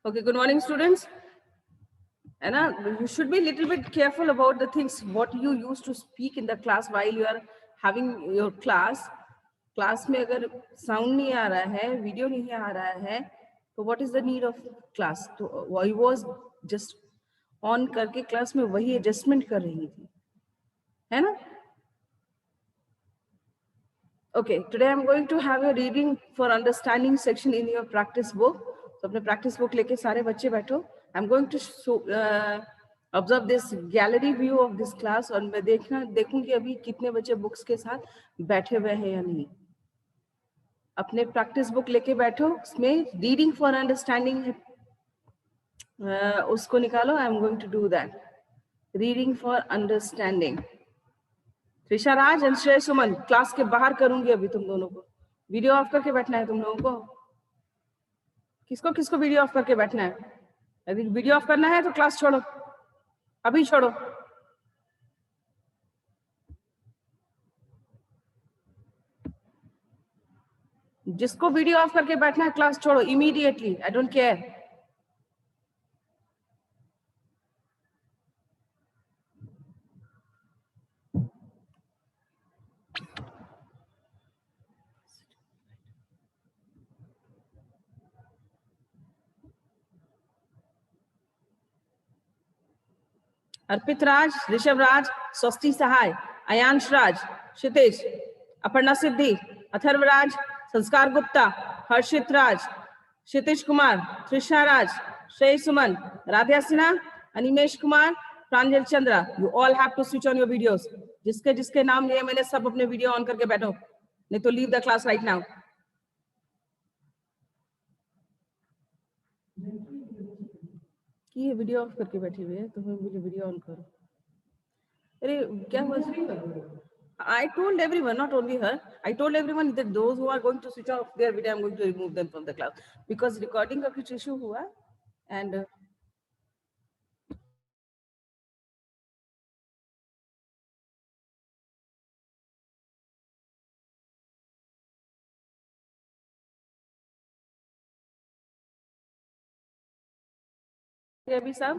Okay, good morning, students. And you should be a little bit careful about the things what you used to speak in the class while you are having your class. Class में अगर sound नहीं आ रहा है, video नहीं आ रहा है, तो what is the need of class? तो आई वाज जस्ट ऑन करके क्लास में वही एडजस्टमेंट कर रही थी, है ना? Okay, today I'm going to have a reading for understanding section in your practice book. तो अपने practice book लेके सारे बच्चे बैठो. I'm going to observe this gallery view of this class और मैं देखूंगी अभी कितने बच्चे books के साथ बैठे हुए हैं या नहीं. अपने practice book लेके बैठो, उसमें reading for understanding उसको निकालो. I'm going to do that. Reading for understanding. Trisha Raj and श्रेय सुमन, क्लास के बाहर करूंगी अभी तुम दोनों को. वीडियो ऑफ करके बैठना है तुम लोगों को. किसको किसको वीडियो ऑफ करके बैठना है? यदि वीडियो ऑफ करना है तो क्लास छोड़ो, अभी छोड़ो. जिसको वीडियो ऑफ करके बैठना है क्लास छोड़ो immediately. I don't care. Arpit Raj, Rishabh Raj, Swasti Sahay, Ayansh राज, क्षितिज, अपर्णा सिद्धि, अथर्व राज, संस्कार गुप्ता, हर्षित राज, क्षितिज Kumar, Trisha Raj, Shrey Suman, Radhya Sinha, Animesh Kumar, Pranjal Chandra. You all have to switch on your videos. जिसके जिसके नाम लिए मैंने सब अपने वीडियो ऑन करके बैठो, नहीं तो leave the class right now. कि ये वीडियो ऑफ करके बैठी हुई है तो मैं मुझे वीडियो ऑन करो. अरे क्या हुआ? I told everyone, not only her, I told everyone that those who are going to switch off their video, I'm going to remove them from the class because recording का कुछ issue हुआ and अभी सब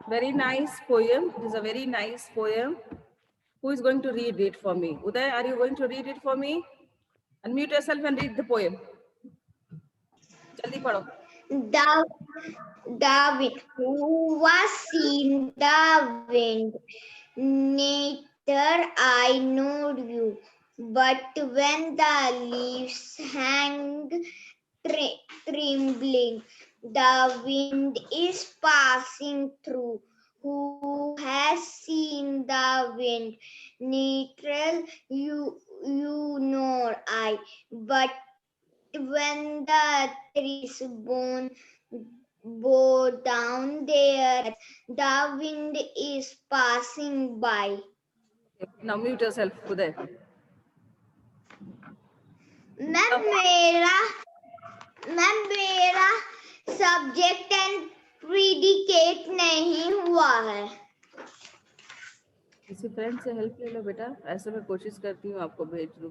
very nice poem. It is a very nice poem. Who is going to read it for me? Uday, are you going to read it for me? Unmute yourself and read the poem. Jaldi padho. David, who was seen the wind, neither I nor you, but when the leaves hang trembling, the wind is passing through. Who has seen the wind? Neither you nor I, but when the trees bow down there, the wind is passing by. Now mute yourself, Uday. मेरा subject and predicate नहीं हुआ है. किसी friend से help ले लो बेटा. ऐसे मैं कोशिश करती हूँ आपको भेज दूँ.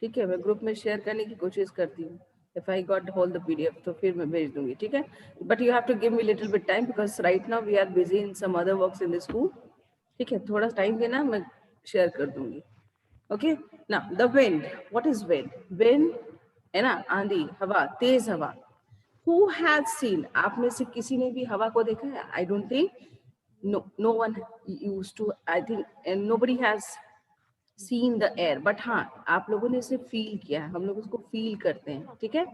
ठीक है, मैं ग्रुप में शेयर करने की कोशिश करती हूँ. If I got hold the PDF तो फिर मैं भेज दूंगी. ठीक है, but you have to give me little bit time because right now we are busy in some other works in the school. ठीक है, थोड़ा टाइम देना, मैं शेयर कर दूंगी. Okay, now the wind. What is wind? Wind है ना, आंधी, हवा, तेज हवा. Who has seen? आप में से किसी ने भी हवा को देखा है? I don't think. No one used to. I think and nobody has seen the air. But हाँ, आप लोगों ने इसे feel किया है. हम लोग उसको feel करते हैं. ठीक है?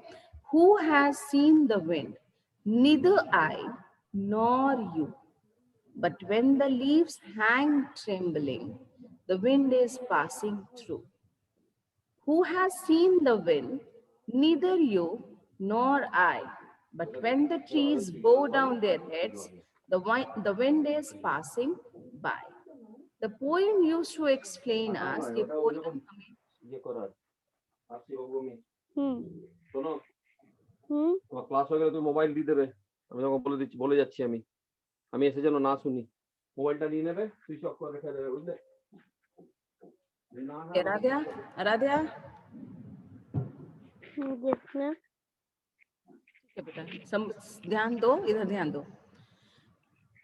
Who has seen the wind? Neither I nor you. But when the leaves hang trembling, the wind is passing through. Who has seen the wind? Neither you nor I. But when the trees bow down their heads, the wind is passing by. The poem used to explain us a poem. শোনো, তোমার class হয়ে গেলে তুমি mobile দিয়ে দেবে. আমি তোমাকে বলে যাচ্ছি আমি এসে যেন না শুনি. মোবাইলটা নিয়ে নেবে, সুইচ অফ করে রেখে দেবে, বুঝলে? Aaradhya, Aaradhya, yes ma'am. ठीक है बेटा, ध्यान दो, इधर ध्यान दो।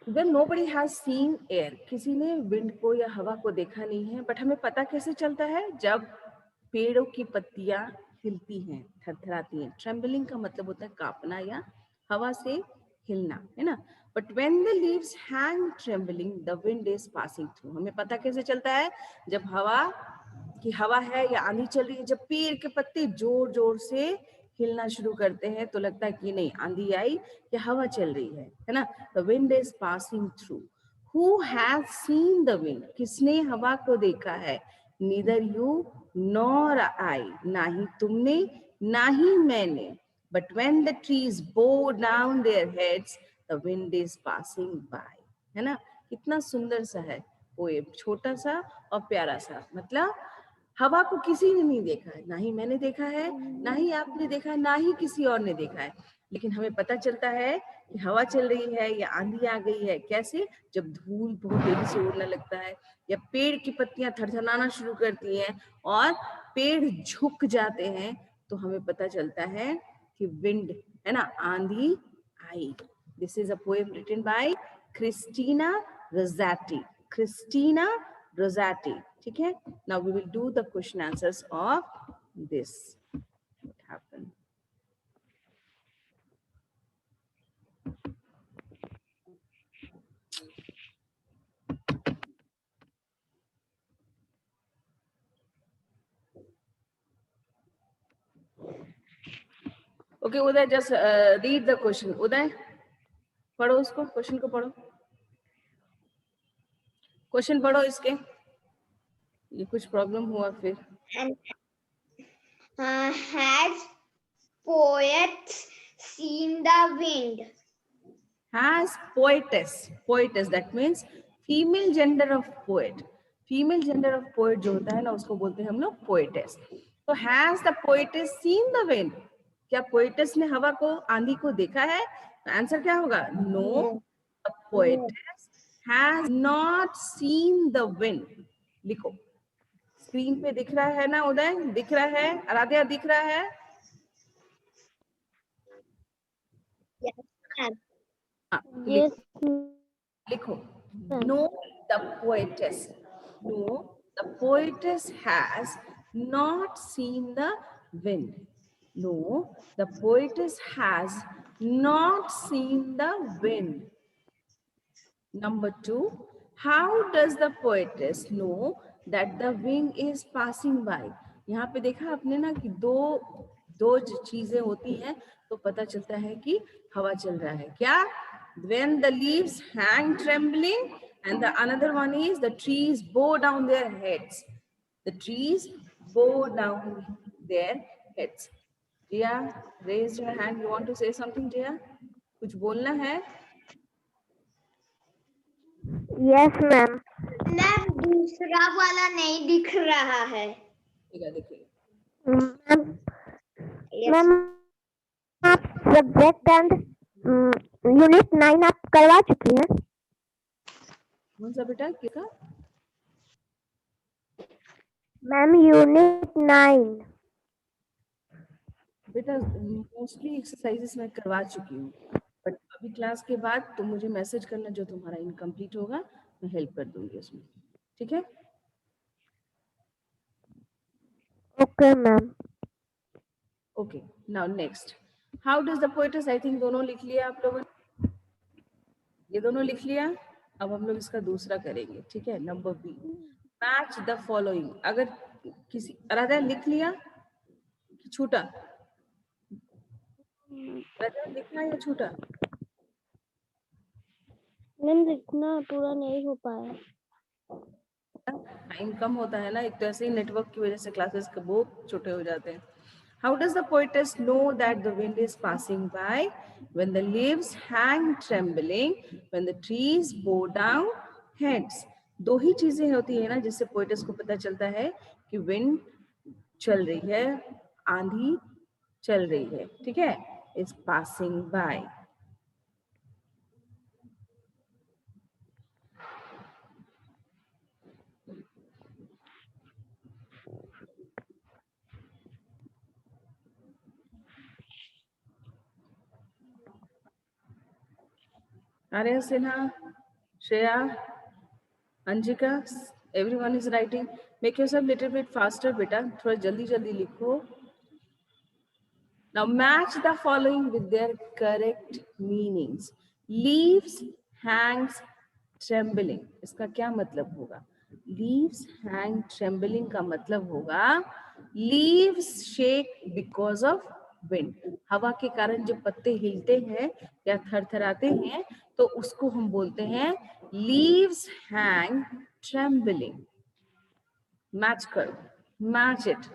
When nobody has seen air, किसी ने विंड को या हवा को देखा नहीं है, बट हमें पता कैसे चलता है? जब पेड़ों की पत्तियां हिलती हैं, थरथराती हैं। ट्रेम्बलिंग का मतलब होता है कांपना या हवा से हिलना, है ना? But when the leaves hang trembling, the wind is passing through. हमें पता कैसे चलता है? जब हवा है या आंधी चल रही है, जब पेड़ के पत्ते जोर जोर से हिलना शुरू करते हैं तो लगता है कि नहीं, आंधी आई या हवा चल रही है ना? The wind is passing through. Who has seen the wind? किसने हवा को देखा है? Neither you nor I. ना ही तुमने, ना ही मैंने. But when the trees bow down their heads, the wind is passing by. है ना? कितना सुंदर सा है पोएम, छोटा सा और प्यारा सा। मतलब हवा को किसी ने नहीं देखा है, ना ही मैंने देखा है, ना ही आपने देखा है, ना ही किसी और ने देखा है, लेकिन हमें पता चलता है कि हवा चल रही है या आंधी आ गई है। कैसे? जब धूल बहुत तेजी से उड़ने लगता है या पेड़ की पत्तियां थरथराना शुरू करती हैं और पेड़ झुक जाते हैं, तो हमें पता चलता है कि विंड, है ना, आंधी आई। This is a poem written by Christina Rossetti. Christina Rossetti, ठीक है? Now we will do the question answers of this. What happened? Okay, Uday, just read the question. Uday, पढ़ो उसको, क्वेश्चन को पढ़ो, क्वेश्चन पढ़ो इसके। ये कुछ प्रॉब्लम हुआ फिर? Has poets seen the wind? Has poetess, poetess that means female gender of poet. Female gender of poet जो होता है ना, उसको बोलते हैं हम लोग poetess. तो has the poetess seen the wind? क्या poetess ने हवा को, आंधी को देखा है? तो आंसर क्या होगा? No, the poetess has not seen the wind. लिखो, स्क्रीन पे दिख रहा है ना उदय? दिख रहा है? आराध्या दिख रहा है? Yes, ma'am. हाँ, यस लिखो, no the poetess, no the poetess has not seen the wind. No, the poetess has not seen the wind. Number 2, how does the poetess know that the wind is passing by? यहाँ पे देखा आपने ना कि दो चीजें होती हैं तो पता चलता है कि हवा चल रहा है। क्या? When the leaves hang trembling, and the another one is the trees bow down their heads. The trees bow down their heads. Jia, raise your hand. You want to say something, Jia? कुछ बोलना है? Yes ma'am. Ma'am दूसरा वाला नहीं दिख रहा है। देखिए मैम Yes. मैम आप सब्जेक्ट एंड यूनिट 9 आप करवा चुकी हैं? कौन सा बेटा? किसका? Ma'am unit 9। बेटा मोस्टली एक्सरसाइजेस मैं करवा चुकी हूँ, बट अभी क्लास के बाद तुम मुझे मैसेज करना, जो तुम्हारा इनकम्प्लीट होगा मैं हेल्प कर दूंगी उसमें, ठीक है? Okay ma'am. Okay, now next, how does the poetess, I think दोनों लिख लिया आप लोगों ने, ये दोनों लिख लिया। अब हम लोग इसका दूसरा करेंगे, ठीक है? Number B, match the following. अगर किसी आराध्या लिख लिया कि छूटा? आराध्या लिखना या छूटा? मैम लिखना पूरा नहीं हो पाया। टाइम कम होता है ना, एक तो ऐसे ही नेटवर्क की वजह से क्लासेस के बहुत छोटे हो जाते हैं। How does the poetess know that the wind is passing by? When the leaves hang trembling, when the trees bow down heads. दो ही चीजें होती है ना जिससे पोएटेस को पता चलता है कि विंड चल रही है, आंधी चल रही है, ठीक है? Is passing by. Arya Sinha, Shreya, Anjika, everyone is writing. Make yourself little bit faster, beta. थोड़ा जल्दी जल्दी लिखो. Now match the following with their correct meanings. Leaves, hangs, trembling. इसका क्या मतलब होगा? Leaves hang trembling का मतलब होगा leaves shake because of wind. हवा के कारण जो पत्ते हिलते हैं या थरथराते हैं तो उसको हम बोलते हैं leaves hang trembling. Match करो. Match it.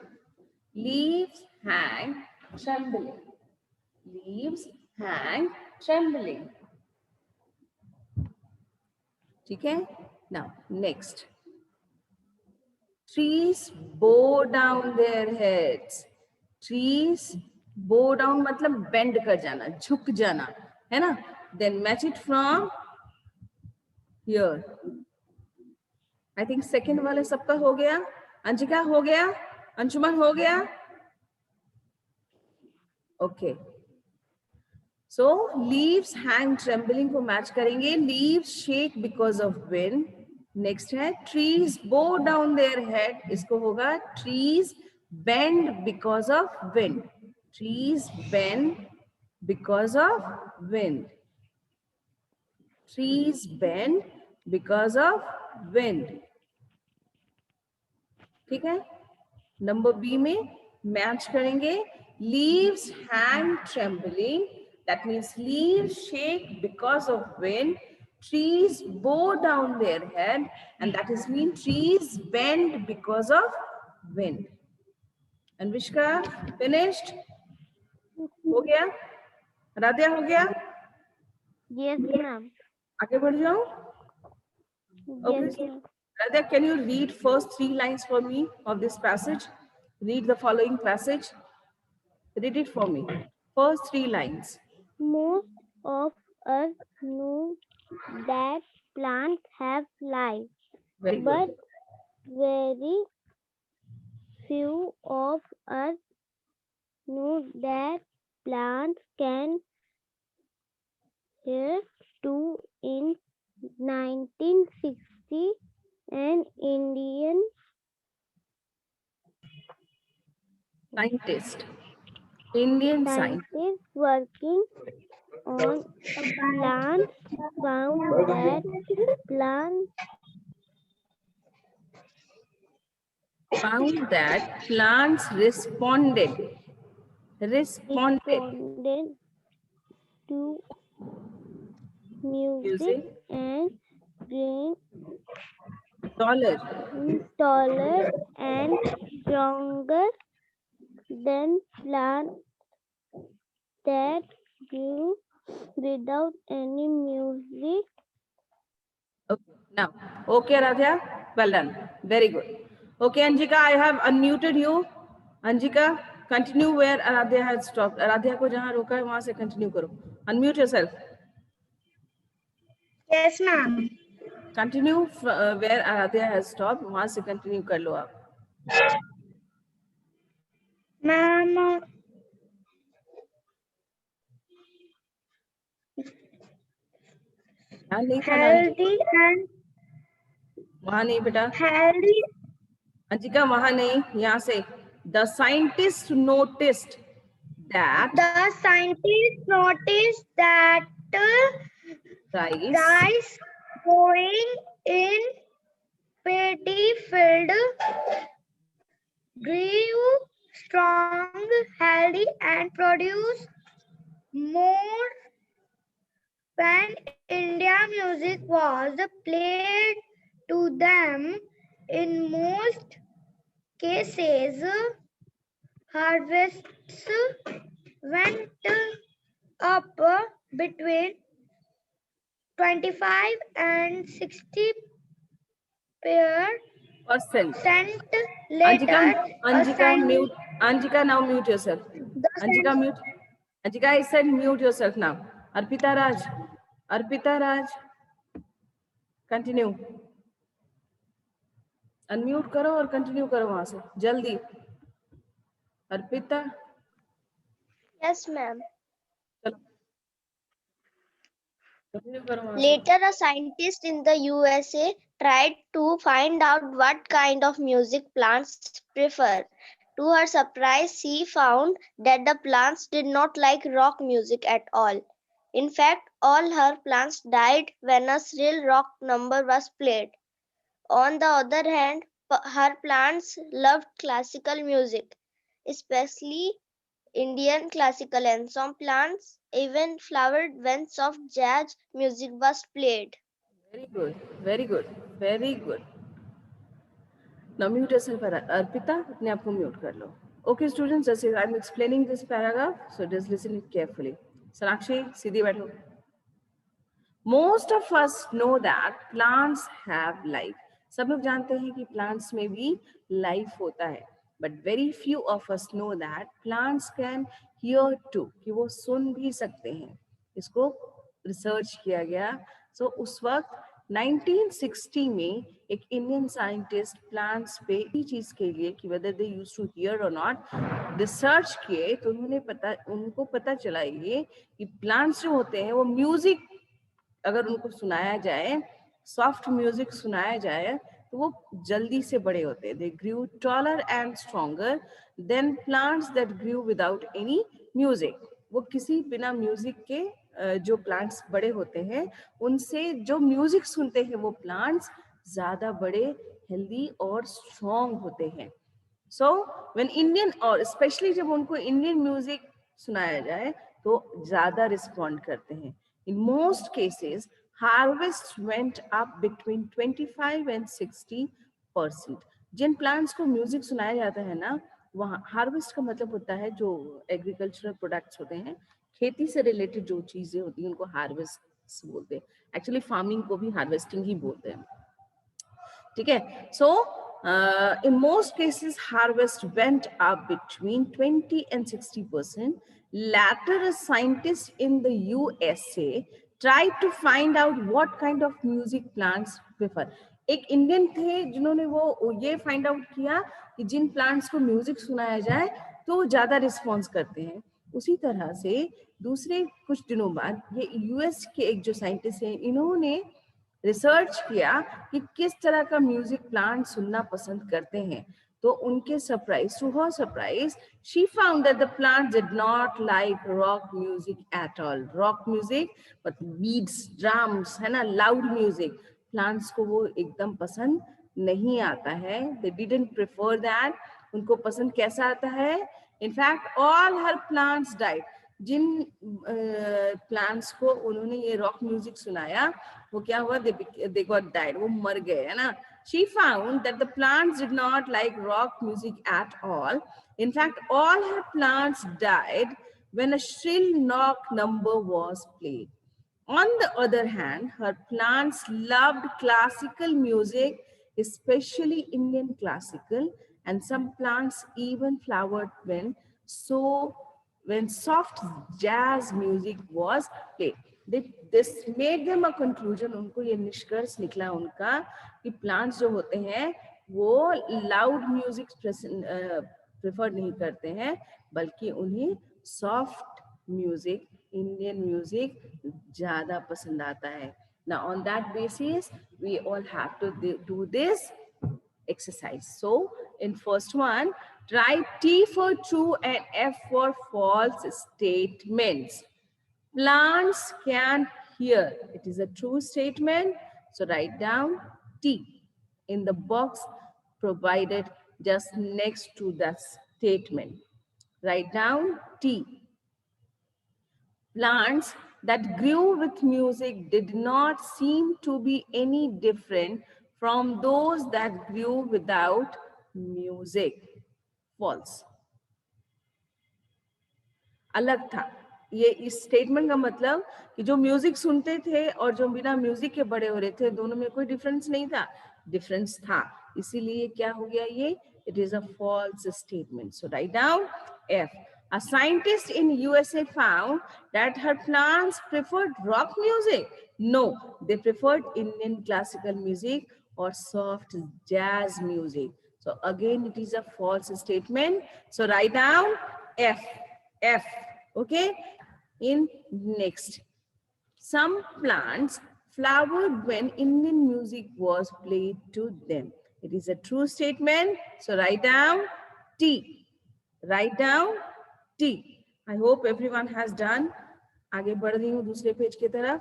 Leaves hang trembling. Leaves hang trembling. ठीक है? Now next. Trees bow down their heads. Trees bow down मतलब bend कर जाना, झुक जाना, है ना? Then match it from here. I think second वाले सबका हो गया. अंशिका हो गया? अंशुमन हो गया? Okay. So leaves hang trembling को match करेंगे. Leaves shake because of wind. Next है trees bow down their head. इसको होगा trees bend because of wind. Trees bend because of wind. Trees bend because of wind. ठीक है? Number B में match करेंगे. Leaves hang trembling. That means leaves shake because of wind. Trees bow down their head, and that is mean trees bend because of wind. Anvishka, finished? हो गया? राध्या हो गया? Yes, ma'am. आगे बढ़ जाओ. Yes, Okay. ma'am. Radha, can you read first 3 lines for me of this passage? Read the following passage. Read it for me. First 3 lines. Most of us know that plants have life, Very but good. very few of us know that plants can hear too. In 1960, an Indian Scientist. Indian scientist. scientist working on plants found that plants Found that plants responded responded to music music and grew taller taller and stronger than plants that grew without any music. Okay. Now, okay, Radha, well done. Very good. Okay, Anjika, I have unmuted you. Anjika, continue where Aradhya had stopped. Aradhya को जहाँ रोका है वहाँ से continue करो. Unmute yourself. Yes, ma'am. Continue where Aradhya has stopped. वहाँ से continue कर लो आप. Ma'am, ध्यान नहीं था ना अंजिका? healthy and वहाँ नहीं बेटा. healthy. अंजिका वहाँ नहीं, यहाँ से. The scientist noticed that The scientists noticed that rice rice growing in paddy field grew strong, healthy, and produced more when India music was played to them. In most cases, harvests went up between 25 and 60% percent. later. Anjika, mute. Anjika, now mute yourself. Anjika, mute. Anjika, I said mute yourself now. Arpita Raj, continue. Unmute करो और continue करो वहाँ से, जल्दी. Arpita, Yes, ma'am. चलो. Later, a scientist in the USA tried to find out what kind of music plants prefer. To her surprise, she found that the plants did not like rock music at all. In fact, all her plants died when a shrill rock number was played. On the other hand, her plants loved classical music, especially Indian classical, and some plants even flowered when soft jazz music was played. Very good, very good, very good. Now mute yourself, Arpita. अपने आप को mute कर लो. Okay, students, as I'm explaining this paragraph, so just listen it carefully. Sonakshi, सीधी बैठो. Most of us know that plants have life. सब लोग जानते हैं कि plants में भी life होता है. But very few of us know that plants can hear too. कि वो सुन भी सकते हैं. इसको रिसर्च किया गया. So उस वक्त 1960 में एक इंडियन साइंटिस्ट प्लांट्स पे इसी चीज के लिए कि whether they used to hear or not research किए, तो उनको पता चला ये कि प्लांट्स जो होते हैं वो म्यूजिक अगर उनको सुनाया जाए, सॉफ्ट म्यूजिक सुनाया जाए, तो वो जल्दी से बड़े होते हैं. They grew taller and stronger than plants that grew without any music. वो किसी बिना म्यूजिक के जो प्लांट्स बड़े होते हैं, उनसे जो म्यूजिक सुनते हैं वो प्लांट्स ज्यादा बड़े, हेल्दी और स्ट्रॉन्ग होते हैं. सो व्हेन इंडियन, और स्पेशली जब उनको इंडियन म्यूजिक सुनाया जाए तो ज्यादा रिस्पॉन्ड करते हैं. In most cases, harvest went up between 25 and 60%. Jin plants को म्यूजिक सुनाया जाता है ना, वहाँ हार्वेस्ट का मतलब होता है जो एग्रीकल्चरल प्रोडक्ट्स होते हैं, खेती से रिलेटेड जो चीजें होती हैं उनको हार्वेस्ट बोलते हैं. एक्चुअली फार्मिंग को भी हार्वेस्टिंग ही बोलते हैं. ठीक है. सो in most cases harvest went up between 20 and 60%. Later, a scientist in the USA tried to find out what kind of music plants prefer. एक इंडियन थे जिन्होंने वो ये फाइंड आउट किया कि जिन प्लांट्स को म्यूजिक सुनाया जाए तो ज्यादा रिस्पॉन्स करते हैं. उसी तरह से दूसरे कुछ दिनों बाद ये यूएस के एक जो साइंटिस्ट हैं, इन्होंने रिसर्च किया कि किस तरह का म्यूजिक प्लांट सुनना पसंद करते हैं. तो उनके surprise, to her surprise, she found that the plant did not like rock music at all. Rock music मतलब बीट्स, ड्रम्स, है ना, लाउड म्यूजिक, प्लांट्स को वो एकदम पसंद नहीं आता है. They didn't prefer that. उनको पसंद कैसा आता है? इनफैक्ट ऑल हर प्लांट्स डाइड. जिन प्लांट्स को उन्होंने ये रॉक म्यूजिक सुनाया वो क्या हुआ? they got died. वो मर गए, है ना. She found that the plants did not like rock music at all. In fact, all her plants died when a shrill knock number was played. On the other hand, her plants loved classical music, especially Indian classical, and some plants even flowered when soft jazz music was played. This made them a conclusion. उनको ये निष्कर्ष निकला उनका कि plants जो होते हैं वो लाउड म्यूजिक प्रेफर नहीं करते हैं, बल्कि उन्हें सॉफ्ट म्यूजिक, इंडियन म्यूजिक ज्यादा पसंद आता है. Now on that basis, we all have to do this exercise. So in first one, write T for true and F for false statements. Plants can hear. It is a true statement. So write down T in the box provided just next to that statement. Write down T. Plants that grew with music did not seem to be any different from those that grew without music. False. अलग था. ये इस statement का मतलब कि जो music सुनते थे और जो बिना म्यूजिक के बड़े हो रहे थे, दोनों में कोई डिफरेंस नहीं था. डिफरेंस था, इसीलिए क्या हो गया ये? It is a false statement. So write down F. A scientist in USA found that her plants preferred rock music. No, they preferred Indian classical music or soft jazz music. So again, it is a false statement. So write down F. F. Okay. In next some plants flowered when Indian music was played to them. It is a true statement. So write down T. Write down T. I hope everyone has done. आगे बढ़ रही हूँ दूसरे page की तरफ.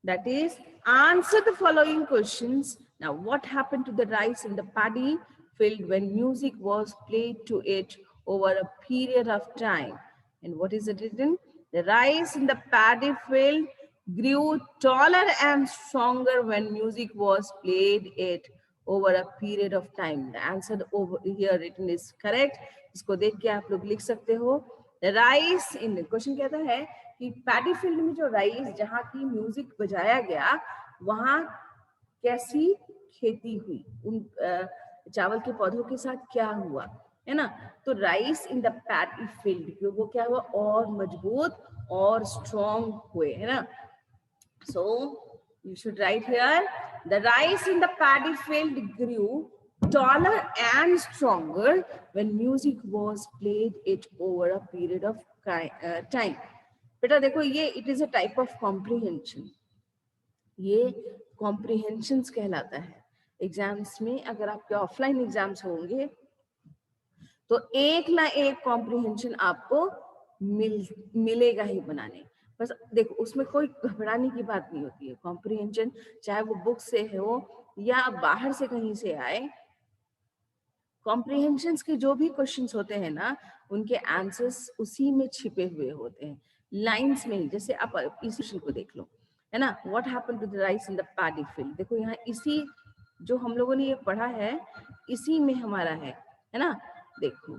That is, answer the following questions. Now, what happened to the rice in the paddy field when music was played to it over a period of time? And what is it written? The rice in the paddy field grew taller and stronger when music was played it over a period of time. The answer over here written is correct. इसको देख के आप लोग लिख सकते हो. The rice in the question कहता है कि पैडी फील्ड में जो राइस जहाँ की म्यूजिक बजाया गया वहां कैसी खेती हुई, उन चावल के पौधों के साथ क्या हुआ, है ना. तो rice in the paddy field, वो क्या हुआ, और मजबूत और स्ट्रॉन्ग हुए, है ना. So you should write here, the rice in the paddy field grew taller and stronger when music was played it over a period of time. बेटा देखो, ये it is a type of comprehension. ये comprehensions कहलाता है. Exams में अगर आपके offline exams होंगे तो एक ना एक कॉम्प्रिहेंशन आपको मिलेगा ही बनाने. बस देखो, उसमें कोई घबराने की बात नहीं होती है. कॉम्प्रिहेंशन चाहे वो बुक से हो या बाहर से कहीं से आए, कॉम्प्रिहेंशंस के जो भी क्वेश्चंस होते हैं ना, उनके आंसर्स उसी में छिपे हुए होते हैं, लाइंस में ही. जैसे आप इस क्वेश्चन को देख लो, है ना. What happened to the rice in the paddy field. देखो यहाँ इसी जो हम लोगों ने ये पढ़ा है इसी में हमारा है ना. देखो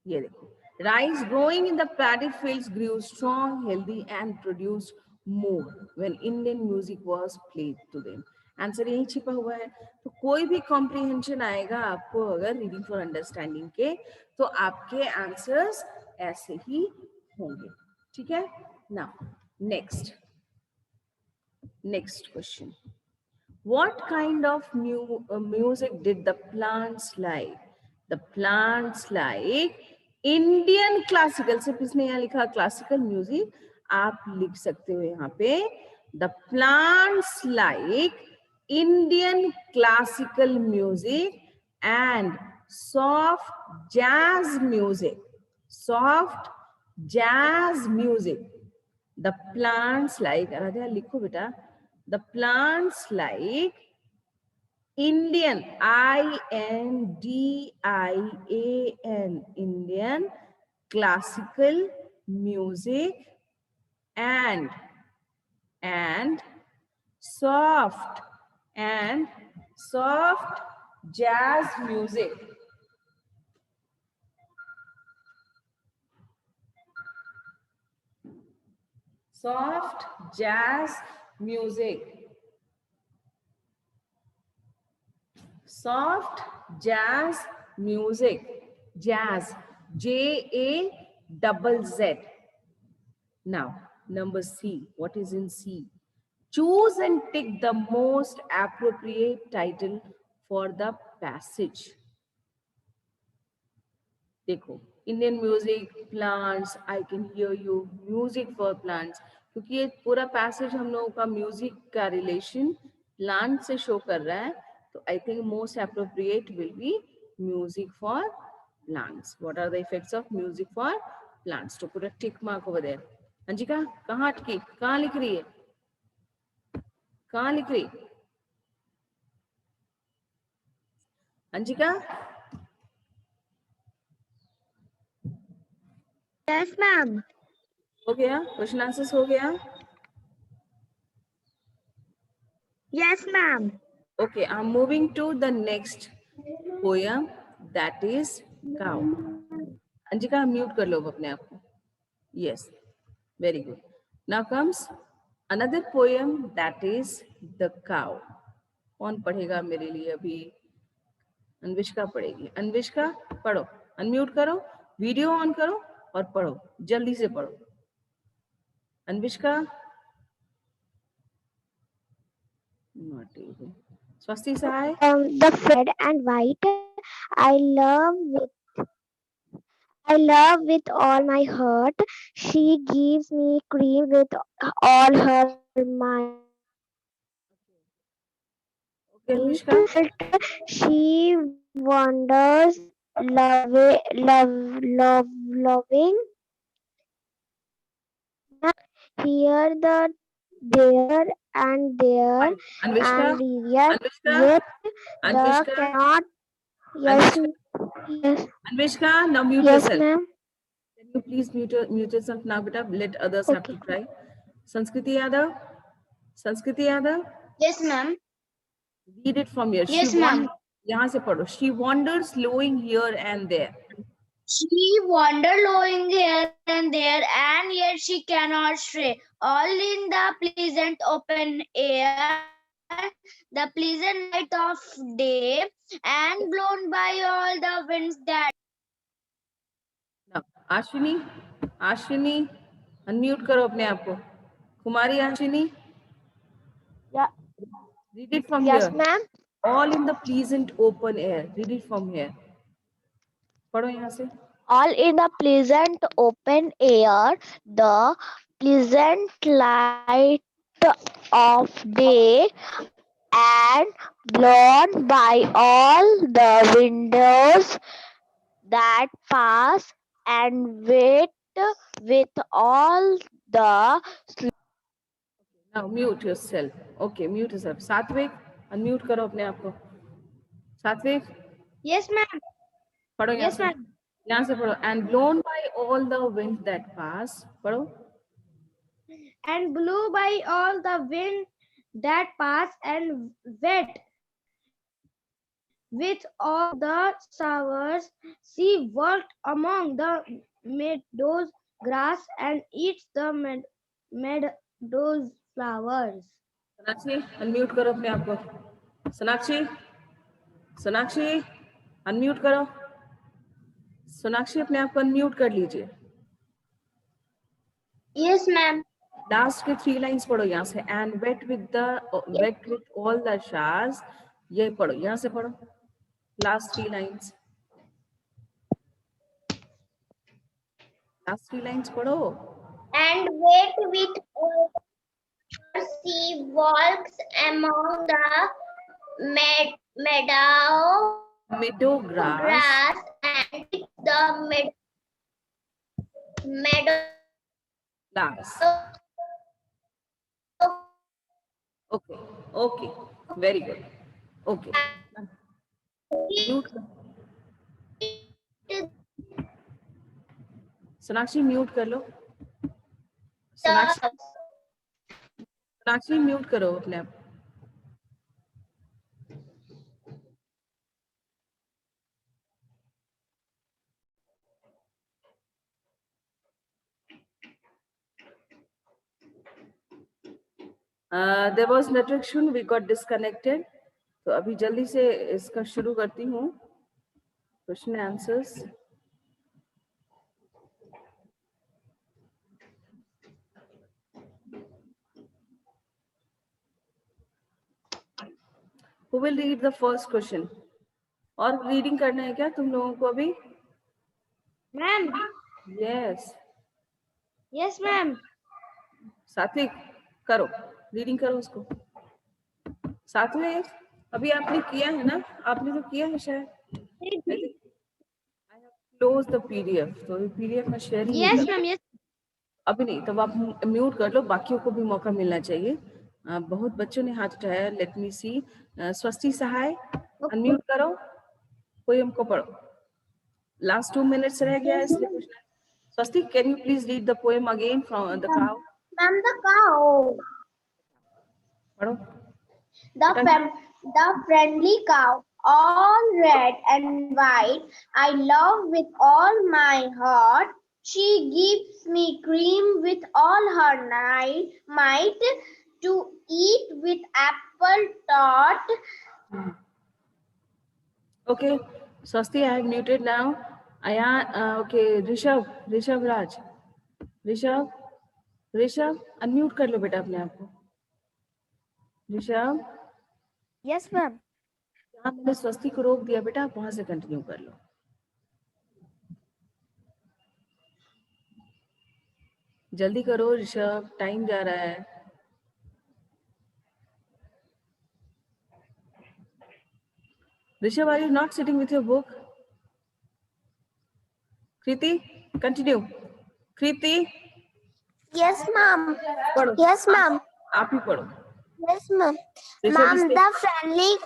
ये देखो, rice growing in the paddy fields grew strong, healthy and produced more when Indian music was played to them. Answer यही छिपा हुआ है. तो कोई भी कॉम्प्रिहेंशन आएगा आपको अगर रीडिंग फॉर अंडरस्टैंडिंग के, तो आपके आंसर्स ऐसे ही होंगे. ठीक है. Now next question. What kind of music did the plants like? The plants like Indian classical. सिर्फ इसने यहाँ लिखा क्लासिकल म्यूजिक, आप लिख सकते हो यहाँ पे the plants like Indian classical music and soft jazz music. Soft jazz music. The plants like, Aaradhya लिखो बेटा, the plants like Indian, INDIAN, Indian classical music and soft jazz music. Soft jazz music. Soft jazz music. Jazz. JAZZ. Now, number C. What is in C? Choose and tick the most appropriate title for the passage. देखो, Indian music, plants, I can hear you, music for plants, क्योंकि ये पूरा passage हम लोगों का music का relation plant से show कर रहा है, तो I think most appropriate will be music for plants. What are the effects of music for plants? तो पूरा tick mark over there. Anjika कहाँ अटकी, कहाँ लिख रही है, कहाँ लिख रही अंजिका? Yes, ma'am. हो गया क्वेश्चन आंसर्स, हो गया. Yes, ma'am. Okay, I'm moving to the next poem, that is cow. Anjika mute कर लो अपने आप को. Yes, very good. Now comes another poem, that is the cow. कौन पढ़ेगा मेरे लिए अभी? अन्विष्का पढ़ेगी. अन्विष्का पढ़ो, अनम्यूट करो, वीडियो ऑन करो और पढ़ो, जल्दी से पढ़ो. अन्विष्का. Not able. Swasti Sahai. The red and white I love with I love with all my heart. She gives me cream with all her might. Okay, Anvishka. She wonders, loving. Here, there, and there, Fine. Anvishka. and yet, Anvishka. the Anvishka. cannot. Yes, Anvishka. yes, Anvishka. Now mute yes, yourself. ma'am. Can you please mute yourself now, beta? Let others have to Okay. try. Sanskriti Yadav. Sanskriti Yadav. Yes, ma'am. Read it from here. Yes, ma'am. यहाँ से पढ़ो. She wanders, lowing here and there. She wandered lowing here and there, and yet she cannot stray. All in the pleasant open air, the pleasant light of day, and blown by all the winds that. Now, Ashwini. Ashwini. Unmute करो अपने आप को. Kumari Ashwini. Yeah. Read it from Yes, here. ma'am. All in the pleasant open air. Read it from here. पढ़ो यहाँ से. All in the pleasant open air, the pleasant light of day, and blown by all the windows that pass, and wait with all the. Now mute yourself. Okay, mute yourself. सात्विक. Unmute करो अपने आप को. सात्विक. Yes, ma'am. पढ़ो यहाँ Yes, से. ma'am. यहाँ से पढ़ो. And blown by all the winds that pass. पढ़ो. And blew by all the wind that passed, and wet with all the showers. She walked among the meadows grass and eats the meadows flowers. Sonakshi. Unmute करो अपने आप को. Sonakshi. Sonakshi. Unmute करो. सोनाक्षी अपने आप को unmute कर लीजिए. Yes, ma'am. लास्ट के 3 लाइंस पढ़ो यहाँ से. And wait with all the shores. ये पढ़ो यहाँ से पढ़ो. Last 3 lines. लास्ट 3 लाइंस पढ़ो. And wait with all she walks among the meadow grass. and eats the meadow. Glass. Okay. Okay. Very good. Okay. Mute. Sonakshi mute कर लो. Sonakshi mute करो अपने आप. There was network issue. We got disconnected. तो अभी जल्दी से इसका शुरू करती हूँ. Question and answers. Who will read the first question? और रीडिंग करना है क्या तुम लोगों को अभी? Ma'am. Yes. Yes, ma'am. सात्विक करो. रीडिंग करो उसको. सात्विक अभी आपने किया है ना? आपने तो किया है शायद. I have closed the PDF. तो PDF में शेयर ही Yes, नहीं कर. ma'am. Yes. अभी नहीं. तब आप म्यूट कर लो. बाकियों को भी मौका मिलना चाहिए. बहुत बच्चों ने हाथ उठाया. लेट मी सी. स्वस्ति सहाय अनम्यूट करो. पोएम को पढ़ो. लास्ट 2 minutes रह गया इसलिए पूछना. स्वस्ति can you please read the poem again from the cow. Ma'am, the cow. पढ़ो. The friendly cow, all red and white, I love with all my heart. She gives me cream with all her might to eat with apple tart. Okay, Swasti, I have muted now. Okay, Rishabh Raj. Rishabh unmute कर लो बेटा अपने आप को. Rishabh. Yes, ma'am. जहाँ मैंने स्वस्ति को रोक दिया बेटा आप वहां से कंटिन्यू कर लो. जल्दी करो ऋषभ, टाइम जा रहा है। Rishabh, are you not sitting with your book? Kriti, continue. Kriti, Yes, ma'am. पढ़ो। Yes, ma'am. आप ही पढ़ो। Yes, ma'am. ऋषभ, Ma'am, इससे- the friendly